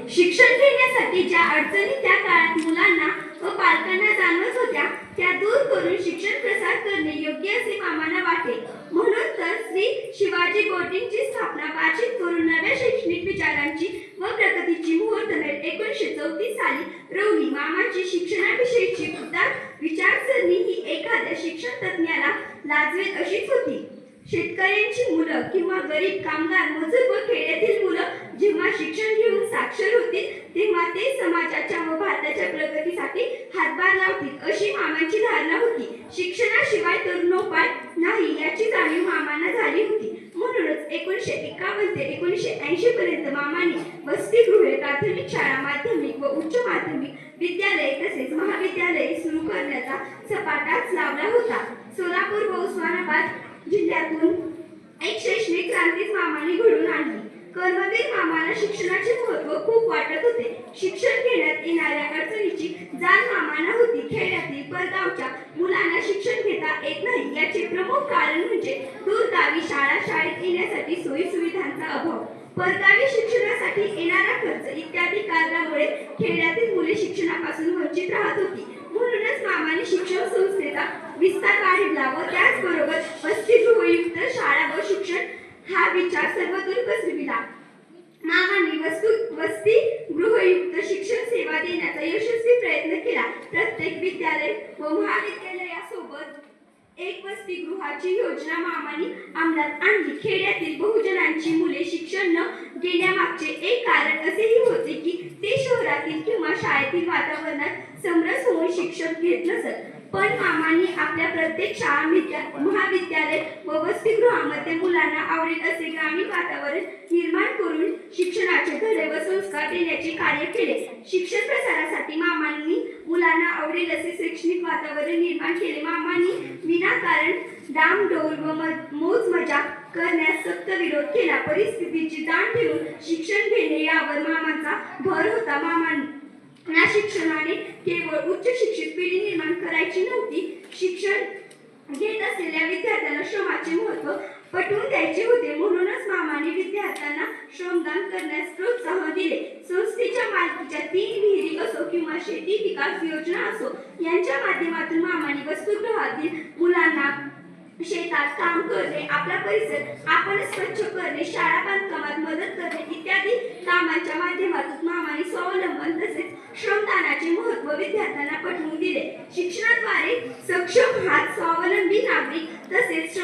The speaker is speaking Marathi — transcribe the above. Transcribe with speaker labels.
Speaker 1: शिक्षण घेण्यासाठी ज्या अडचणी त्या काळात मुलांना व पालकांना जाणवत होत्या त्या दूर करून शिक्षण प्रसार करणे योग्य असे मामांना वाटे. म्हणून तर श्री शिवाजी बोर्डिंगची स्थापना भाषित करून नव्या शैक्षणिक विचारांची व प्रगतीची मुहूर्तमेढ 1934 साली रोवली. मामांची शिक्षणाविषयीची उदार विचारसरणी ही एखाद्या शिक्षण तज्ज्ञाला लाजवेल अशीच होती. शेतकऱ्यांची मुलं किंवा गरीब कामगार मजूर व खेड्यातील मुलं जेव्हा शिक्षण घेऊन साक्षर होतील तेव्हा ते समाजाच्या व भारताच्या प्रगतीसाठी हातभार लावतील अशी मामांची धारणा होती. शिक्षणाशिवाय तरुणोपाय नाही याची जाणीव मामांना झाली होती. म्हणूनच 1951 ते 1980 पर्यंत मामांनी वसतिगृहे, प्राथमिक शाळा, माध्यमिक व उच्च माध्यमिक विद्यालये तसेच महाविद्यालये सुरू करण्याचा सपाटाच लावला होता. सोलापूर व उस्मानाबाद जिल्ह्यातून एक शैक्षणिक क्रांतीच मामांनी घडवून आणली. कर्मवीर मामांना शिक्षणाचे महत्त्व खूप वाटत होते. शिक्षण घेण्यात येणाऱ्या अडचणीची जाण मामांना होती. खेड्यातील परगावच्या मुलांना शिक्षण घेता येत नाही याचे प्रमुख कारण म्हणजे दूरगावी शाळा, शाळेत येण्यासाठी सोयी सुविधांचा अभाव, परगावी शिक्षणासाठी येणारा खर्च इत्यादी कारणामुळे खेड्यातील मुले शिक्षणापासून वंचित राहत होती. म्हणूनच मामांनी शिक्षण संस्थेचा विस्तार वाढवला व त्याचबरोबर वसतिगृहयुक्त शाळा व शिक्षण हा विचार सर्वदूर पसरविला. मामांनी वसतिगृहयुक्त शिक्षण सेवा देण्याचा यशस्वी प्रयत्न केला. प्रत्येक विद्यालय व महाविद्यालयासोबत एक वसतिगृहाची योजना मामांनी अंमलात आणली. खेड्यातील बहुजनांची मुले शिक्षण न घेण्यामागचे एक कारण असेही होते की ते शहरातील किंवा शाळेतील वातावरणात समरस होऊन शिक्षण घेत नसत. पण मामांनी आपल्या प्रत्येक शाळा, महाविद्यालय व वसतिगृहामध्ये मुलांना आवडेल असे ग्रामीण वातावरण निर्माण करून शिक्षणाचे धडे व संस्कार देण्याचे कार्य केले. शिक्षण प्रसारासाठी मामांनी मुलांना आवडेल असे शैक्षणिक वातावरण निर्माण केले. मामांनी विनाकारण डामडौल व मौज मजा करण्यास सक्त विरोध केला. परिस्थितीची जाण ठेवून शिक्षण घेणे यावर मामांचा भर होता. मामांना शिक्षणाने केवळ उच्च शिक्षित पिढी निर्माण करायची नव्हती, शिक्षण घेत असलेल्या विद्यार्थ्यांना श्रमाचे महत्त्व पटवून द्यायचे होते. म्हणूनच मामांनी विद्यार्थ्यांना श्रमदान करण्यास प्रोत्साहन दिले. संस्थेच्या मालकीच्या 3 विहिरी असो किंवा शेती विकास योजना असो यांच्या माध्यमातून मामांनी वसतिगृहातील मुलांना शेतात काम करणे, आपला परिसर आपण स्वच्छ करणे, शाळा बांधकामात मदत करणे इत्यादी कामांच्या माध्यमातून मामांनी स्वावलंबन तसेच श्रमदानाचे महत्त्व विद्यार्थ्यांना पटवून दिले. शिक्षणाद्वारे सक्षम हात स्वावलंबी नागरिक तसेच